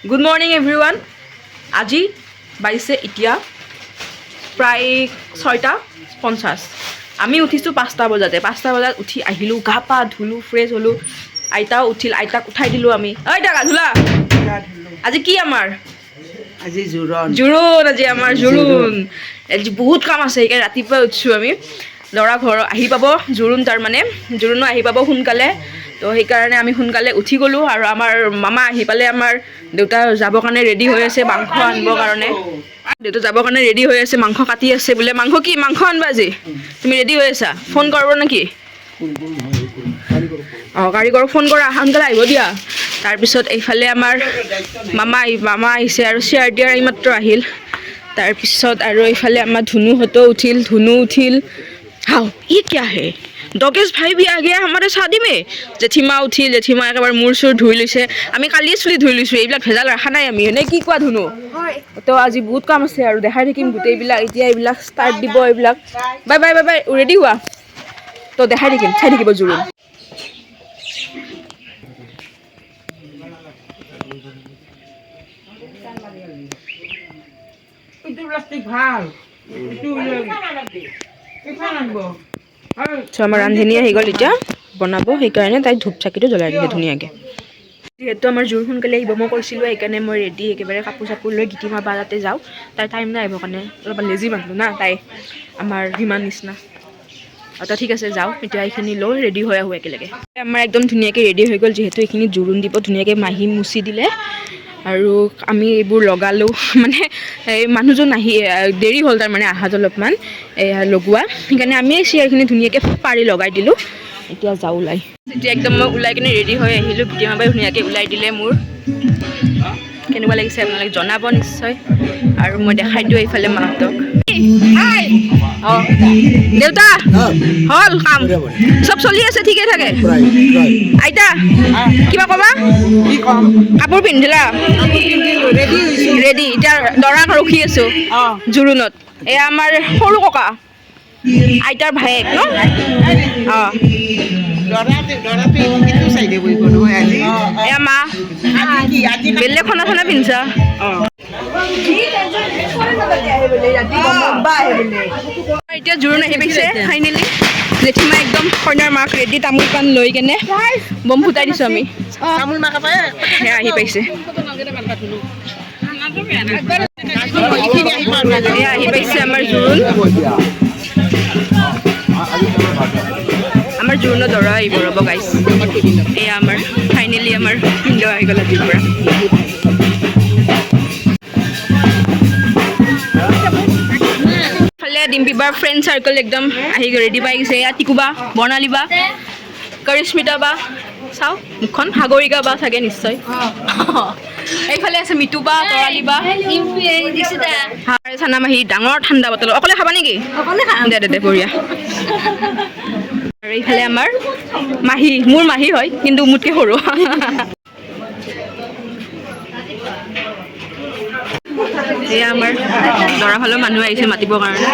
Good morning everyone. আজি বাইছে এতিয়া প্ৰায় 6:50 আমি উঠিছোঁ 5টা বজাতে 5টা বজাত উঠি আহিলোঁ গা পা ধুলোঁ ফ্ৰেছ হ'লোঁ আইতাও উঠিল আইতাক উঠাই দিলোঁ আমি ঐ টাকা ধুলা আজি কি আমাৰ আজি জোৰণ আজি আমাৰ জোৰোণ আজি বহুত কাম আছে সেইকাৰণে ৰাতিপুৱা উঠিছোঁ আমি ল'ৰা ঘৰ আহি পাব জোৰোণ তাৰমানে জোৰোণো আহি পাব সোনকালে তো সেইকাৰণে আমি সোনকালে উঠি গ'লোঁ আৰু আমাৰ মামা আহি পালে আমাৰ দেউতা যাবৰ কাৰণে ৰেডি হৈ আছে মাংস আনিবৰ কাৰণে দেউতা যাবৰ কাৰণে ৰেডি হৈ আছে মাংস কাটি আছে বোলে মাংস আনিবা আজি তুমি ৰেডি হৈ আছা ফোন কৰিব নেকি অঁ কাৰিকৰক ফোন কৰা সোনকালে আহিব দিয়া তাৰপিছত এইফালে আমাৰ মামা আহিছে আৰু চিয়াৰ দিয়াৰ এইমাত্ৰ আহিল তাৰপিছত আৰু এইফালে আমাৰ ধুনু উঠিল হাও ই কিয়া হে ডগেশ ভাই भी आ गया हमारे शादी में জেঠিমা উঠিল জেঠিমা একেবাৰে মূৰ চুৰ ধুই লৈছে আমি কালিয়ে চুলি ধুই লৈছোঁ এইবিলাক ভেজাল ৰখা নাই আমি এনে কি কোৱা ধুনু তো আজি বহুত কাম আছে আৰু দেখাই থাকিম গোটেইবিলাক এতিয়া এইবিলাক ষ্টাৰ্ট দিব এইবিলাক bye bye bye bye ready হোৱা তো দেখাই থাকিম চাই থাকিব জোৰোণ আমাৰ ৰান্ধনী আহি গ'ল এতিয়া বনাব সেইকাৰণে তাই ধূপ চাকিটো জ্বলাই দিছে ধুনীয়াকৈ যিহেতু আমাৰ জোৰ সোনকালে আহিব মই কৈছিলোঁ সেইকাৰণে মই ৰেডি একেবাৰে কাপোৰ চাপোৰ লৈ গীতিমা বা তাতে যাওঁ তাই টাইম নাই আহিবৰ কাৰণে অলপ লেজি মানুহ না তাই আমাৰ সিমান নিচিনা তো ঠিক আছে যাওঁ এতিয়া এইখিনি লৈ ৰেডি হৈ আহোঁ একেলগে আমাৰ একদম ধুনীয়াকৈ ৰেডি হৈ গ'ল যিহেতু এইখিনি জোৰোণ দিব ধুনীয়াকৈ মাহী মুচি দিলে আৰু আমি এইবোৰ লগালোঁ মানে এই মানুহজন আহি দেৰি হ'ল তাৰমানে আহাত অলপমান লগোৱা সেইকাৰণে আমি চিয়াৰখিনি ধুনীয়াকৈ পাৰি লগাই দিলোঁ এতিয়া যাওঁ ওলাই এতিয়া একদম মই ওলাই কিনে ৰেডি হৈ আহিলোঁ গীতিমাবাই ধুনীয়াকৈ ওলাই দিলে মোৰ কেনেকুৱা লাগিছে আপোনালোকে জনাব নিশ্চয় আৰু মই দেখাই দিওঁ এইফালে মাহঁতক অঁ দেউতা হ'ল কাম চব চলি আছে ঠিকে থাকে আইতা কিবা ক'বা কাপোৰ পিন্ধিলা ৰেডি এতিয়া দৰাক ৰখি আছোঁ জোৰোণত এয়া আমাৰ সৰু ককা আইতাৰ ভায়েক ন অঁ এয়া মা বেলেগ খানা পিন্ধছা এতিয়া জোৰোণ আহি পাইছে ফাইনেলি জেঠিমা একদম কইনাৰ মাক ৰেডি তামোল পাণ লৈ কেনে বম ফুটাই দিছোঁ আমি সেয়া আহি পাইছে এয়া আহি পাইছে আমাৰ জোৰোণ আমাৰ জোৰোণৰ দৰা আহিব ৰ'ব গাইছ এয়া আমাৰ ফাইনেলি আমাৰ পিন্ধ আহি গ'ল আজিৰ পৰা ডিম্পিবাৰ ফ্ৰেণ্ড চাৰ্কল একদম আহি ৰেডি পাই গৈছে এয়া টিকুবা বৰ্ণালী বা কৰিস্মিতা বা চাওঁ মুখখন সাগৰিকা বা চাগে নিশ্চয় এইফালে আছে মিতু বা তৰালী বা চানা মাহী ডাঙৰ ঠাণ্ডা বটল অকলে খাবা নেকি দে বঢ়িয়া আৰু এইফালে আমাৰ মাহী মোৰ মাহী হয় কিন্তু মোতকৈ সৰু এয়া আমাৰ ল'ৰা ফালৰ মানুহ আহিছে মাতিবৰ কাৰণে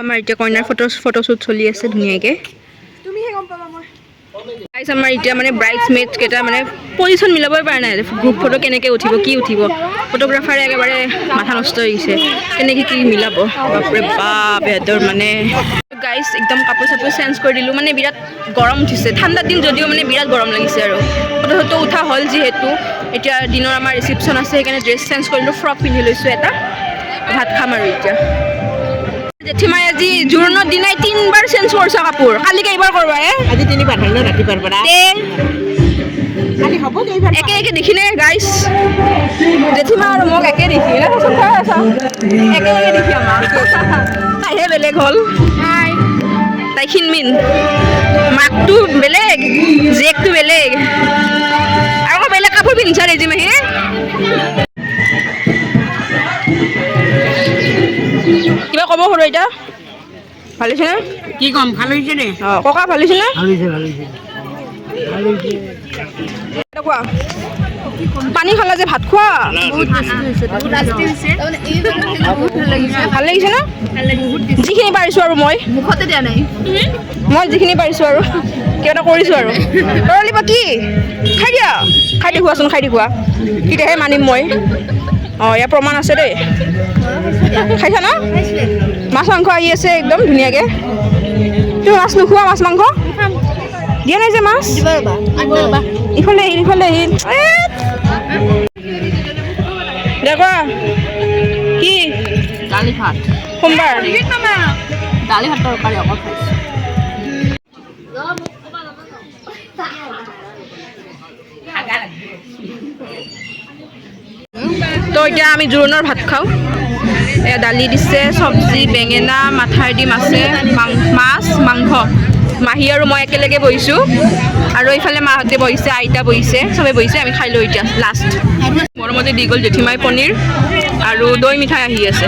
আমাৰ এতিয়া কইনাৰ ফটোশ্বুট চলি আছে ধুনীয়াকৈ। গাইজ আমাৰ এতিয়া মানে ব্ৰাইডছমেট কেইটা মানে পজিশ্যন মিলাবই পৰা নাই, গ্ৰুপ ফটো কেনেকৈ উঠিব কি উঠিব, ফটোগ্ৰাফাৰে একেবাৰে মাথা নষ্ট হৈ গৈছে কেনেকৈ কি মিলাব। বাপৰে বাপ সিহঁতৰ মানে গাইজ একদম কাপোৰ চাপোৰ চেঞ্জ কৰি দিলোঁ, মানে বিৰাট গৰম উঠিছে, ঠাণ্ডাৰ দিন যদিও মানে বিৰাট গৰম লাগিছে আৰু ফটো চটো উঠা হ'ল যিহেতু। এতিয়া দিনৰ আমাৰ ৰিচিপশ্যন আছে সেইকাৰণে ড্ৰেছ চেঞ্জ কৰিলোঁ, ফ্ৰক পিন্ধি লৈছোঁ এটা, ভাত খাম আৰু এতিয়া। জেঠিমাই আজি জোৰোণৰ দিনাই 3বাৰ চেঞ্জ কৰিছা কাপোৰ, কালি কেইবাৰ কৰবা আজি 3বাৰ হয় ন ৰাতিপুৱাৰ পৰা। কালি হ'ব কেইবাৰ একে একে দেখিনে গাইছ, জেঠিমা আৰু মোক একে দেখি একে একে দেখি আমাক। তাইহে বেলেগ হ'ল, তাই ক্ষীণমিন, মাকটো বেলেগ জীয়েকটো বেলেগ, আৰু বেলেগ কাপোৰ পিন্ধিছা ৰেজিমাহী। কিবা ক'ব সৰু এতিয়া, ভাল হৈছে নে? কি ক'ম, ভাল হৈছে নে? অঁ ককা ভাল হৈছে নে? ভাল হৈছে, ভাল হৈছে, ভাল হৈছে। কোৱা, পানী খালা যে ভাত খোৱা। ভাল লাগিছে ন? যিখিনি পাৰিছোঁ আৰু মই মুখতে দিয়া নাই, মই যিখিনি পাৰিছোঁ আৰু কিবা এটা কৰিছোঁ আৰু। তৰালিবা কি খাই দিয়া, খাই দেখুৱাচোন, খাই দেখুৱা, তেতিয়াহে মানিম মই। অঁ ইয়াৰ প্ৰমাণ আছে দেই, খাইছা ন? মাছ মাংস আহি আছে একদম ধুনীয়াকৈ। তুমি মাছ নোখোৱা, মাছ মাংস দিয়া নাই যে মাছ। ইফালে আহিল, ইফালে আহিল, দেখুৱা কি দালি ভাত, সোমবাৰ দালি ভাত তৰকাৰী অকল খাইছোঁ। তো এতিয়া আমি জোৰোণৰ ভাত খাওঁ। এয়া দালি দিছে, চব্জি, বেঙেনা, মাথাৰ ডিম আছে, মাছ, মাংস। মাহী আৰু মই একেলগে বহিছোঁ, আৰু এইফালে মাহঁতে বহিছে, আইতা বহিছে, চবে বহিছে, আমি খাই লওঁ এতিয়া লাষ্ট। মৰমতে দি গ'ল জেঠিমাই পনীৰ আৰু দৈ মিঠাই আহি আছে।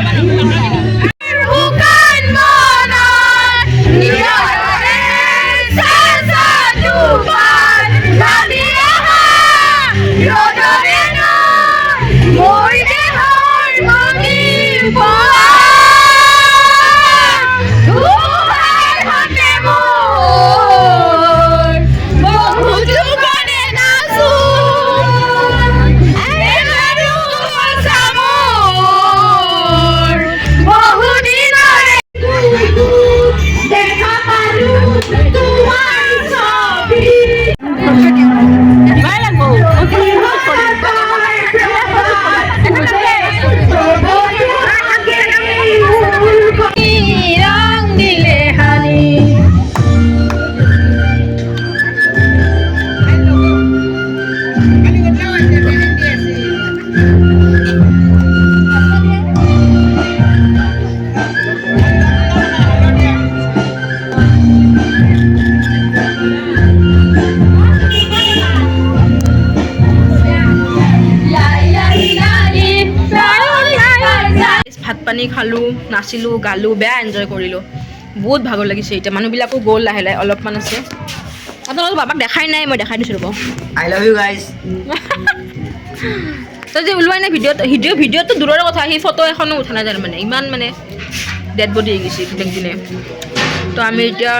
ভাত পানী খালোঁ, নাচিলোঁ, গালোঁ, বেয়া এনজয় কৰিলোঁ, বহুত ভাগৰ লাগিছে। এতিয়া মানুহবিলাকো গ'ল লাহে লাহে, অলপমান আছে। আপোনালোক বাবাক দেখাই নাই, মই দেখাই দিছোঁ ৰ'ব। I love you guys. তই যে ওলোৱাই নাই ভিডিঅ'টো দূৰৰে কথা, সেই ফটো এখনো উঠা নাই তাৰমানে, ইমান মানে ডেড বডি হৈ গৈছে দিনক দিনে। তো আমি এতিয়া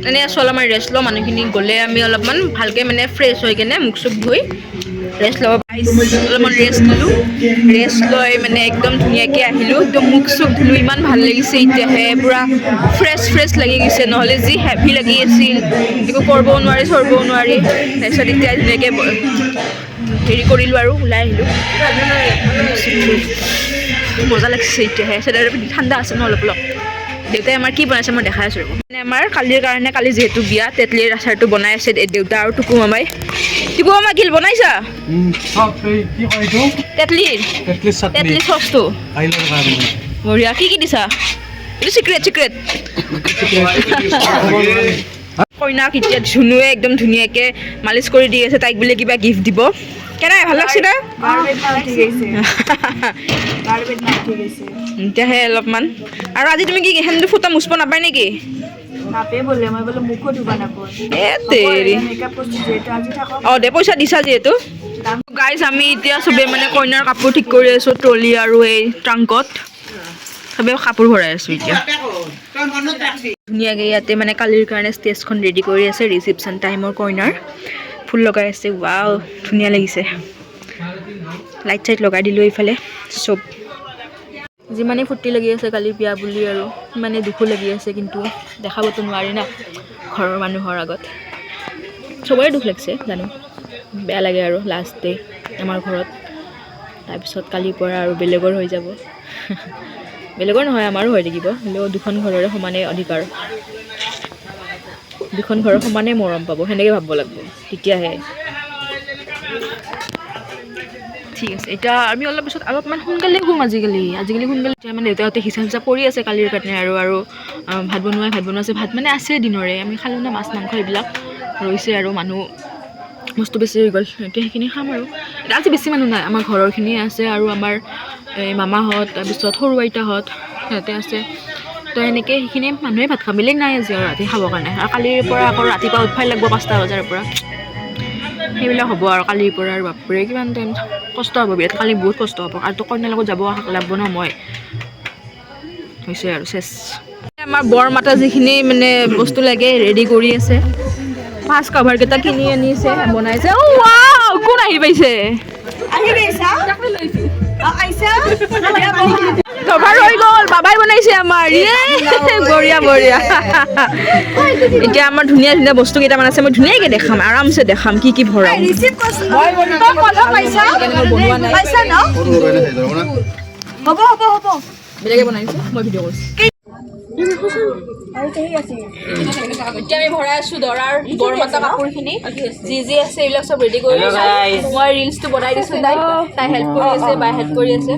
এনেই আছোঁ, অলপমান ৰেষ্ট লওঁ, মানুহখিনি গ'লে আমি অলপমান ভালকৈ মানে ফ্ৰেছ হৈ কেনে মুখ চুখ ধুই ৰেষ্ট ল'ব পাৰিছোঁ। অলপমান ৰেষ্ট ল'লোঁ, ৰেষ্ট লৈ মানে একদম ধুনীয়াকৈ আহিলোঁ, একদম মুখ চুখ ধুলোঁ, ইমান ভাল লাগিছে এতিয়াহে, পূৰা ফ্ৰেছ লাগি গৈছে, নহ'লে যি হেভি লাগি আছিল, একো কৰিবও নোৱাৰি চৰিবও নোৱাৰি। তাৰপিছত এতিয়া ধুনীয়াকৈ হেৰি কৰিলোঁ আৰু ওলাই আহিলোঁ, মজা লাগিছে এতিয়াহে। তাৰপিছত ঠাণ্ডা আছে ন অলপ অলপ। দেউতাই আমাৰ কি বনাইছে মই দেখাই আছোঁ ৰ'ব। মানে আমাৰ কালিৰ কাৰণে, কালি যিহেতু বিয়া, তেতলিৰ আচাৰটো বনাই আছে দেউতা আৰু টুকু মামাই। টুকু মামা কি বনাইছা? তেতলিৰ চচটো বঢ়িয়া। কি কি দিছা? এইটো চিক্ৰেট। কইনাক এতিয়া ধুনুৱে একদম ধুনীয়াকৈ মালিচ কৰি দি আছে, তাইক বোলে কিবা গিফ্ট দিব। কেনে ভাল লাগছে না? এতিয়াহে অলপমান। আৰু আজি তুমি কি সেন্দু ফুটা মুচব নাপায় নেকি? অঁ দে, পইচা দিছা যিহেতু। গাইজ আমি এতিয়া চবে মানে কইনাৰ কাপোৰ ঠিক কৰি আছোঁ ট্ৰলি আৰু এই ট্ৰাংকত। চবে কাপোৰ ভৰাই আছোঁ এতিয়া তই মনত ৰাখবি ধুনীয়াকৈ ইয়াতে মানে কালিৰ কাৰণে ষ্টেজখন ৰেডি কৰি আছে ৰিচিপশ্যন টাইমৰ কইনাৰ ফুল লগাই আছে ৱাও ধুনীয়া লাগিছে লাইট চাইট লগাই দিলোঁ এইফালে চব যিমানেই ফূৰ্তি লাগি আছে কালি বিয়া বুলি আৰু সিমানেই দুখো লাগি আছে কিন্তু দেখাবতো নোৱাৰি না ঘৰৰ মানুহৰ আগত চবৰে দুখ লাগিছে জানো বেয়া লাগে আৰু লাষ্ট ডে আমাৰ ঘৰত তাৰপিছত কালিৰ পৰা আৰু বেলেগৰ হৈ যাব বেলেগৰ নহয় আমাৰো হৈ থাকিব হ'লেও দুখন ঘৰৰে সমানে অধিকাৰ দুখন ঘৰৰ সমানে মৰম পাব সেনেকৈ ভাবিব লাগিব তেতিয়াহে ঠিক আছে এতিয়া আমি অলপ পিছত অলপমান সোনকালে শুম আজিকালি সোনকালে এতিয়া মানে দেউতাহঁতে হিচাপ কৰি আছে কালিৰ কাৰণে আৰু ভাত বনোৱা আছে ভাত মানে আছে দিনৰে আমি খালোঁ না মাছ মাংস এইবিলাক ৰৈছে আৰু মানুহ বস্তু বেছি হৈ গ'ল এতিয়া সেইখিনি খাম আৰু এতিয়া আজি বেছি মানুহ নাই আমাৰ ঘৰৰখিনি আছে আৰু আমাৰ মামাহঁত তাৰপিছত সৰু আইতাহঁত সিহঁতে আছে তো এনেকৈ সেইখিনি মানুহে ভাত খাম বেলেগ নাই আজি আৰু ৰাতি খাবৰ কাৰণে আৰু কালিৰ পৰা আকৌ ৰাতিপুৱা উঠিবই লাগিব 5টা বজাৰ পৰা সেইবিলাক হ'ব আৰু কালিৰ পৰা আৰু বাপৰে কিমান টাইম কষ্ট হ'ব বিৰাট কালি বহুত কষ্ট হ'ব আৰু তো কইনাৰ লগত যাব লাগিব ন মই হৈছে আৰু চেছ আমাৰ বৰ মাতা যিখিনি মানে বস্তু লাগে ৰেডি কৰি আছে ফাৰ্ষ্ট কাভাৰকেইটা কিনি আনিছে বনাইছে ৱাও কোন আহি পাইছে কভাৰ হৈ গ'ল বাবাই বনাইছে আমাৰ বঢ়িয়া এতিয়া আমাৰ ধুনীয়া বস্তু কেইটামান আছে মই ধুনীয়াকৈ দেখাম আৰামছে দেখাম কি ভৰাম বেলেগে বনাইছে মই ভিডিঅ' কৰিছোঁ এতিয়া আমি ভৰাই আছোঁ দৰাৰ বৰ মাতা কাপোৰখিনি যি আছে এইবিলাক চব ৰেডি কৰি আছোঁ মই ৰিলচটো বনাই দিছোঁ তাই হেল্প কৰি আছে বাই হেল্প কৰি আছে